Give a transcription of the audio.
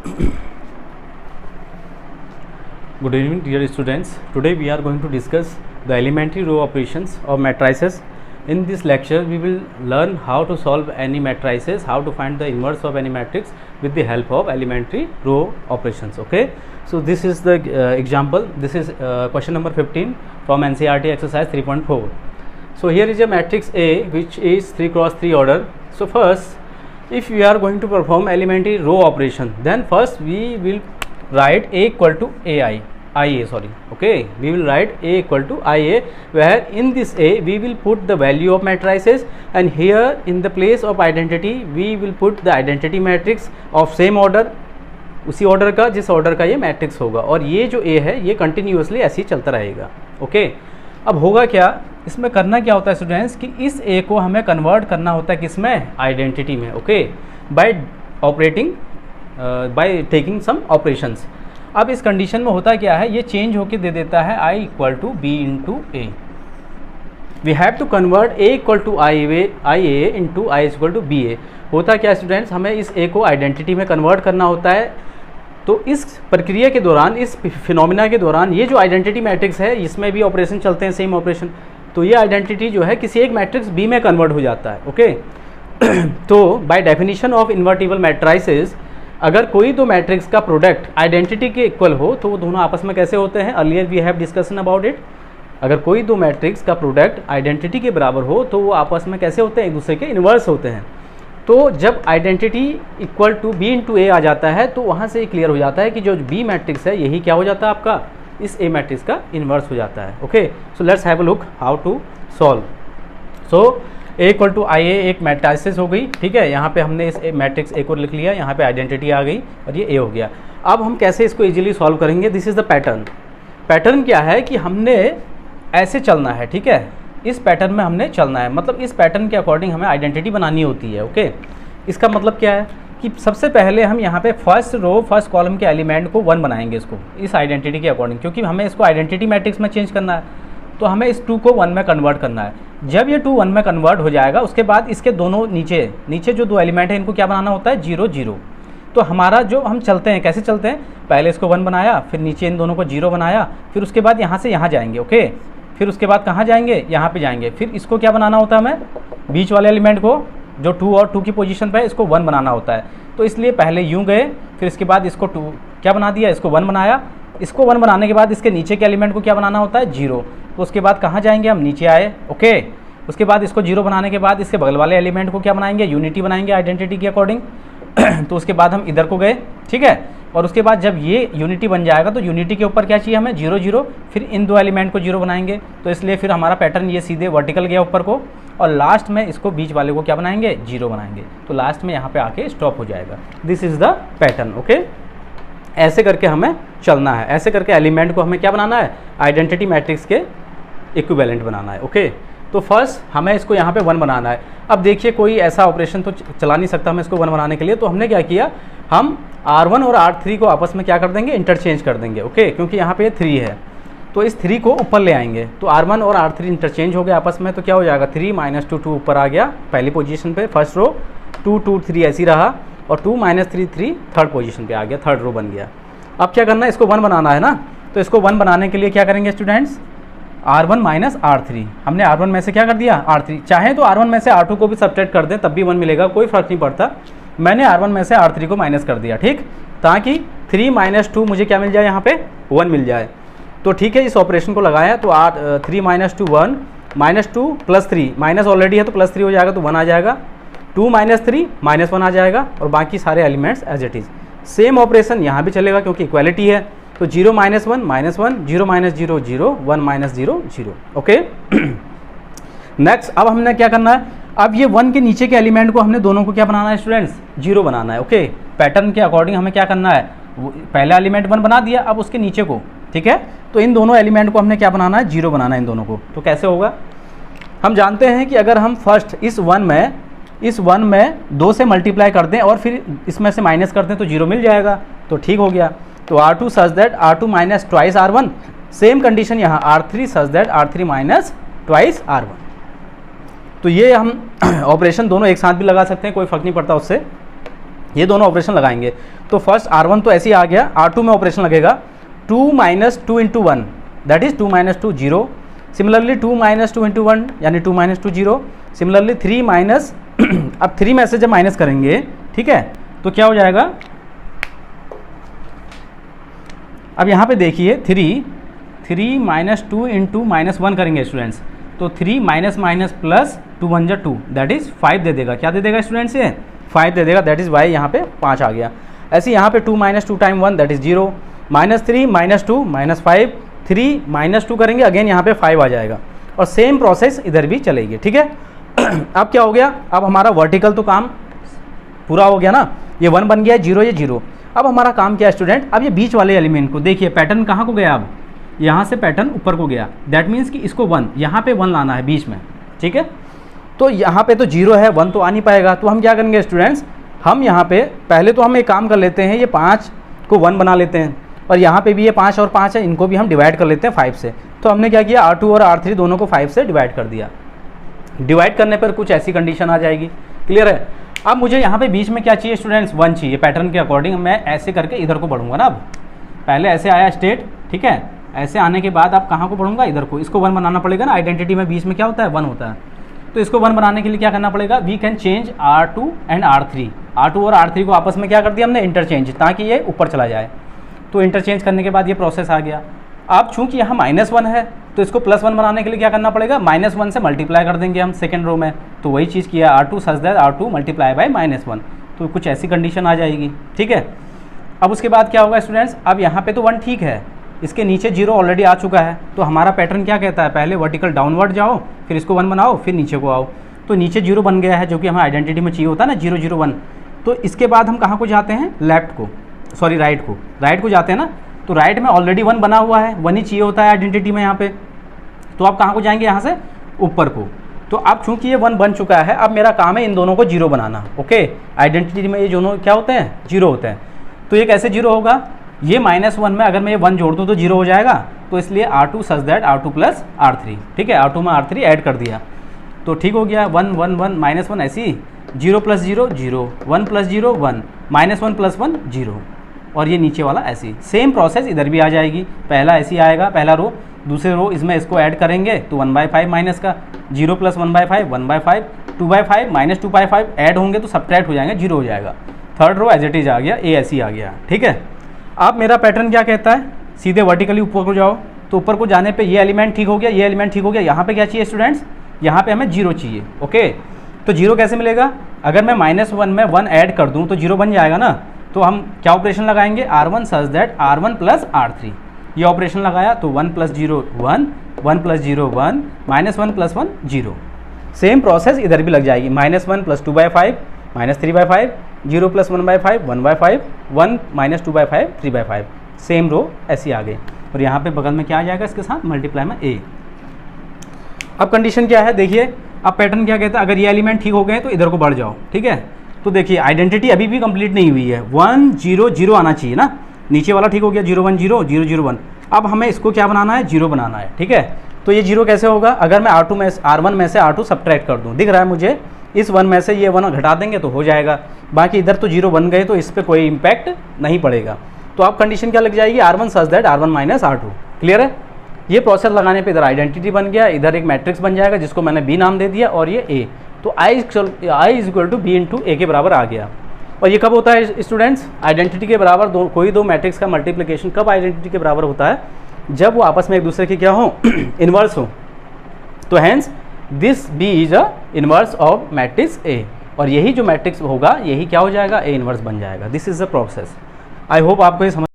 Good evening, dear students. Today we are going to discuss the elementary row operations of matrices. In this lecture, we will learn how to solve any matrices, how to find the inverse of any matrix with the help of elementary row operations. Okay. So this is the example. This is question number 15 from NCERT exercise 3.4. So here is a matrix A which is 3 cross 3 order. So first, if we are going to perform elementary row operation, then first we will write A equal to IA, sorry. Okay, we will write A equal to IA, where in this A we will put the value of matrices, and here in the place of identity we will put the identity matrix of same order, उसी order का जिस order का ये matrix होगा, और ये जो A है ये कंटिन्यूसली ऐसे ही चलता रहेगा. ओके, अब होगा क्या, इसमें करना क्या होता है स्टूडेंट्स कि इस A को हमें कन्वर्ट करना होता है किसमें, आइडेंटिटी में. Okay, by operating by taking some operations. अब इस कंडीशन में होता क्या है, ये चेंज होकर दे देता है I equal to B into A. We have to convert A equal to I A into I equal to B A. होता क्या स्टूडेंट्स, हमें इस A को आइडेंटिटी में कन्वर्ट करना होता है. तो इस प्रक्रिया के दौरान, इस फिनोमिना के दौरान, ये जो आइडेंटिटी मैट्रिक्स है इसमें भी ऑपरेशन चलते हैं, सेम ऑपरेशन. तो ये आइडेंटिटी जो है किसी एक मैट्रिक्स B में कन्वर्ट हो जाता है. ओके, तो by definition of invertible matrices, अगर कोई दो मैट्रिक्स का प्रोडक्ट आइडेंटिटी के इक्वल हो तो वो दोनों आपस में कैसे होते हैं, earlier we have discussion about it. अगर कोई दो मैट्रिक्स का प्रोडक्ट आइडेंटिटी के बराबर हो तो वो आपस में कैसे होते हैं, एक दूसरे के इन्वर्स होते हैं. तो जब identity equal to B into A आ जाता है तो वहाँ से क्लियर हो जाता है कि जो बी मैट्रिक्स है यही क्या हो जाता है, आपका इस ए मैट्रिक्स का इन्वर्स हो जाता है. Okay, so let's have a look how to solve. So A equal to I A एक मैट्रिसेस हो गई. ठीक है, यहाँ पे हमने इस मैट्रिक्स ए को लिख लिया, यहाँ पे आइडेंटिटी आ गई और ये ए हो गया. अब हम कैसे इसको इजीली सॉल्व करेंगे, this is the pattern. Pattern क्या है कि हमने ऐसे चलना है. ठीक है, इस पैटर्न में हमने चलना है, मतलब इस पैटर्न के अकॉर्डिंग हमें आइडेंटिटी बनानी होती है. ओके, इसका मतलब क्या है कि सबसे पहले हम यहाँ पे फर्स्ट रो फर्स्ट कॉलम के एलिमेंट को 1 बनाएंगे इसको, इस आइडेंटिटी के अकॉर्डिंग, क्योंकि हमें इसको आइडेंटिटी मैट्रिक्स में चेंज करना है. तो हमें इस 2 को 1 में कन्वर्ट करना है. जब ये 2 1 में कन्वर्ट हो जाएगा उसके बाद इसके दोनों नीचे जो दो एलिमेंट हैं इनको क्या बनाना होता है, 0 0. तो हमारा जो हम चलते हैं, कैसे चलते हैं, पहले इसको 1 बनाया, फिर नीचे इन दोनों को 0 बनाया, फिर उसके बाद यहाँ से यहाँ जाएंगे. ओके, फिर उसके बाद कहाँ जाएंगे, यहाँ पे जाएंगे. फिर इसको क्या बनाना होता है, हमें बीच वाले एलिमेंट को जो 2 और 2 की पोजीशन पे है इसको 1 बनाना होता है. तो इसलिए पहले यूँ गए, फिर इसके बाद इसको 2 क्या बना दिया, इसको 1 बनाया. इसको 1 बनाने के बाद इसके नीचे के एलिमेंट को क्या बनाना होता है, 0. तो उसके बाद कहाँ जाएंगे, हम नीचे आए. ओके, उसके बाद इसको 0 बनाने के बाद इसके बगल वाले एलिमेंट को क्या बनाएंगे, यूनिटी बनाएंगे आइडेंटिटी के अकॉर्डिंग. तो उसके बाद हम इधर को गए. ठीक है, और उसके बाद जब ये यूनिटी बन जाएगा तो यूनिटी के ऊपर क्या चाहिए हमें, 0 0. फिर इन दो एलिमेंट को 0 बनाएंगे. तो इसलिए फिर हमारा पैटर्न ये सीधे वर्टिकल गया ऊपर को, और लास्ट में इसको बीच वाले को क्या बनाएंगे, 0 बनाएंगे. तो लास्ट में यहाँ पे आके स्टॉप हो जाएगा. This is the pattern. Okay, ऐसे करके हमें चलना है. ऐसे करके एलिमेंट को हमें क्या बनाना है, आइडेंटिटी मैट्रिक्स के इक्विवेलेंट बनाना है. ओके, तो फर्स्ट हमें इसको यहाँ पे 1 बनाना है. अब देखिए कोई ऐसा ऑपरेशन तो चला नहीं सकता हमें इसको 1 बनाने के लिए. तो हमने क्या किया, हम R1 और R3 को आपस में क्या कर देंगे, इंटरचेंज कर देंगे. ओके, क्योंकि यहाँ पे 3 है तो इस 3 को ऊपर ले आएंगे. तो R1 और R3 इंटरचेंज हो गए आपस में. तो क्या हो जाएगा, 3 - 2 2 ऊपर आ गया पहली पोजीशन पे, फर्स्ट रो. 2 2 3 ऐसी रहा, और 2 - 3 3 थर्ड पोजीशन पे आ गया, थर्ड रो बन गया. अब क्या करना है, इसको 1 बनाना है ना. तो इसको 1 बनाने के लिए क्या करेंगे स्टूडेंट्स, R1 - R3. हमने R1 में से क्या कर दिया, R3. चाहे तो R1 में से R2 को भी सब्ट्रैक्ट कर दें तब भी 1 मिलेगा, कोई फर्क नहीं पड़ता. मैंने R1 में से R3 को माइनस कर दिया. ठीक, ताकि 3 - 2 मुझे क्या मिल जाए, यहाँ पे 1 मिल जाए. तो ठीक है, इस ऑपरेशन को लगाया. तो 3 - 2 1, -2 + 3, माइनस ऑलरेडी है तो +3 हो जाएगा, तो 1 आ जाएगा. 2 - 3 -1 आ जाएगा, और बाकी सारे elements as it is. Same operation यहाँ भी चलेगा क्योंकि इक्वालिटी है. तो 0 - 1 -1, 0 - 0 0, 1 - 0 0. ओके, नेक्स्ट अब हमने क्या करना है, अब ये 1 के नीचे के एलिमेंट को हमने दोनों को क्या बनाना है स्टूडेंट्स, 0 बनाना है. ओके, पैटर्न के अकॉर्डिंग हमें क्या करना है, पहला एलिमेंट 1 बना दिया, अब उसके नीचे को. ठीक है, तो इन दोनों एलिमेंट को हमने क्या बनाना है, 0 बनाना है इन दोनों को. तो कैसे होगा, हम जानते हैं कि अगर हम फर्स्ट इस 1 में 2 से मल्टीप्लाई कर दें और फिर इसमें से माइनस कर दें तो 0 मिल जाएगा. तो ठीक हो गया. तो R2 such that R2 - twice R1. Same condition यहाँ R3 such that R3 - twice R1. तो ये हम ऑपरेशन दोनों एक साथ भी लगा सकते हैं, कोई फ़र्क नहीं पड़ता उससे. ये दोनों ऑपरेशन लगाएंगे। तो फर्स्ट R1 तो ऐसे ही आ गया, R2 में ऑपरेशन लगेगा 2 minus 2 into 1 that is 2 minus 2 0। Similarly 2 minus 2 into 1 यानी 2 माइनस 2 0। सिमिलरली 3 माइनस अब 3 में से जब माइनस करेंगे, ठीक है, तो क्या हो जाएगा, अब यहाँ पे देखिए 3 माइनस 2 इंटू माइनस 1 करेंगे स्टूडेंट्स, तो 3 माइनस माइनस प्लस 2 1 जा 2 दैट इज 5 दे देगा। क्या दे देगा स्टूडेंट्स, ये 5 दे देगा, दैट इज वाई यहाँ पे 5 आ गया। ऐसे यहाँ पे 2 minus 2 time 1 that is 0, minus 3 minus 2 minus 5, 3 minus 2 करेंगे अगेन यहाँ पे 5 आ जाएगा, और सेम प्रोसेस इधर भी चलेगी, ठीक है। अब क्या हो गया, अब हमारा वर्टिकल तो काम पूरा हो गया ना, ये 1 बन गया, 0 ये 0। अब हमारा काम क्या है स्टूडेंट, अब ये बीच वाले एलिमेंट को देखिए, पैटर्न कहाँ को गया, अब यहाँ से पैटर्न ऊपर को गया, दैट मीन्स कि इसको 1 यहाँ पे 1 लाना है बीच में, ठीक है। तो यहाँ पे तो 0 है, 1 तो आ नहीं पाएगा, तो हम क्या करेंगे स्टूडेंट्स, हम यहाँ पे पहले तो हम एक काम कर लेते हैं, ये 5 को 1 बना लेते हैं, और यहाँ पे भी ये 5 और 5 है, इनको भी हम डिवाइड कर लेते हैं 5 से। तो हमने क्या किया, R2 और R3 दोनों को 5 से डिवाइड कर दिया। डिवाइड करने पर कुछ ऐसी कंडीशन आ जाएगी, क्लियर है। अब मुझे यहाँ पे बीच में क्या चाहिए स्टूडेंट्स, 1 चाहिए। पैटर्न के अकॉर्डिंग मैं ऐसे करके इधर को बढ़ूंगा ना, अब पहले ऐसे आया स्टेट, ठीक है, ऐसे आने के बाद आप कहाँ को बढ़ूंगा, इधर को, इसको 1 बनाना पड़ेगा ना, आइडेंटिटी में बीच में क्या होता है, 1 होता है। तो इसको 1 बनाने के लिए क्या करना पड़ेगा, we can change R2 and R3। R2 और R3 को आपस में क्या कर दिया हमने, इंटरचेंज, ताकि ये ऊपर चला जाए। तो इंटरचेंज करने के बाद ये प्रोसेस आ गया। अब चूंकि यहाँ -1 है, तो इसको +1 बनाने के लिए क्या करना पड़ेगा, -1 से मल्टीप्लाई कर देंगे हम सेकेंड रो में। तो वही चीज़ किया, R2 such that R2 multiply by -1, तो कुछ ऐसी कंडीशन आ जाएगी, ठीक है। अब उसके बाद क्या होगा स्टूडेंट्स, अब यहाँ पे तो 1 ठीक है, इसके नीचे 0 ऑलरेडी आ चुका है। तो हमारा पैटर्न क्या कहता है, पहले वर्टिकल डाउनवर्ड जाओ, फिर इसको 1 बनाओ, फिर नीचे को आओ। तो नीचे 0 बन गया है, जो कि हमें आइडेंटिटी में चाहिए होता है ना, 0 0 1। तो इसके बाद हम कहाँ को जाते हैं, लेफ्ट को, सॉरी राइट को जाते हैं ना। तो राइट में ऑलरेडी 1 बना हुआ है, 1 ही चाहिए होता है आइडेंटिटी में यहाँ पे। तो आप कहाँ को जाएंगे, यहाँ से ऊपर को। तो अब चूंकि ये 1 बन चुका है, अब मेरा काम है इन दोनों को 0 बनाना, ओके। आइडेंटिटी में ये दोनों क्या होते हैं, 0 होते हैं। तो ये कैसे 0 होगा, ये -1 में अगर मैं ये 1 जोड़ दूँ तो 0 हो जाएगा। तो इसलिए R2 such that R2 plus R3, ठीक है, R2 में R3 ऐड कर दिया, तो ठीक हो गया। 1 1 1 -1 ऐसी, 0 + 0 0, 1 + 0 1, -1 + 1 0, और ये नीचे वाला ऐसी। सेम प्रोसेस इधर भी आ जाएगी, पहला ऐसी आएगा, पहला रो, दूसरे रो इसमें इसको ऐड करेंगे तो 1/5 माइनस का 0 + 1/5 1/5, 2/5 -2/5 ऐड होंगे तो सब्ट्रैक्ट हो जाएंगे, 0 हो जाएगा। Third row as it is आ गया, ए ऐसी आ गया, ठीक है। अब मेरा पैटर्न क्या कहता है, सीधे वर्टिकली ऊपर को जाओ, तो ऊपर को जाने पे ये एलिमेंट ठीक हो गया, ये एलिमेंट ठीक हो गया। यहाँ पे क्या चाहिए स्टूडेंट्स, यहाँ पे हमें 0 चाहिए, ओके। तो 0 कैसे मिलेगा, अगर मैं -1 में 1 ऐड कर दूँ तो 0 बन जाएगा ना। तो हम क्या ऑपरेशन लगाएंगे, R1 such that R1 + R3, ये ऑपरेशन लगाया तो 1 + 0 1, 1 + 0 1, -1 + 1 0। सेम प्रोसेस इधर भी लग जाएगी, -1 + 2/5 -3/5, 0 + 1/5 1/5, 1 - 2/5 3/5। सेम रो ऐसी आ गई, और यहाँ पे बगल में क्या आ जाएगा इसके साथ, मल्टीप्लाई में A। अब कंडीशन क्या है देखिए, अब पैटर्न क्या कहता है, अगर ये एलिमेंट ठीक हो गए तो इधर को बढ़ जाओ, ठीक है। तो देखिए आइडेंटिटी अभी भी कंप्लीट नहीं हुई है, 1 0 0 आना चाहिए ना, नीचे वाला ठीक हो गया, 0 1 0 0 0 1। अब हमें इसको क्या बनाना है, 0 बनाना है, ठीक है। तो ये 0 कैसे होगा, अगर मैं R1 में से R2 सब्ट्रैक्ट कर दूँ, दिख रहा है मुझे, इस 1 में से ये 1 घटा देंगे तो हो जाएगा। बाकी इधर तो 0 बन गए तो इस पर कोई इम्पैक्ट नहीं पड़ेगा। तो अब कंडीशन क्या लग जाएगी, R1 such that R1 - R2, clear है। ये प्रोसेस लगाने पे इधर आइडेंटिटी बन गया, इधर एक मैट्रिक्स बन जाएगा जिसको मैंने B नाम दे दिया, और ये A। तो I = B × A के बराबर आ गया। और ये कब होता है स्टूडेंट्स, आइडेंटिटी के बराबर कोई दो मैट्रिक्स का मल्टीप्लिकेशन कब आइडेंटिटी के बराबर होता है, जब वो आपस में एक दूसरे के क्या हो, इन्वर्स हो। तो hence this B is a inverse of matrix A, और यही जो मैट्रिक्स होगा यही क्या हो जाएगा, A इन्वर्स बन जाएगा। This is the process. I hope आपको ये समझ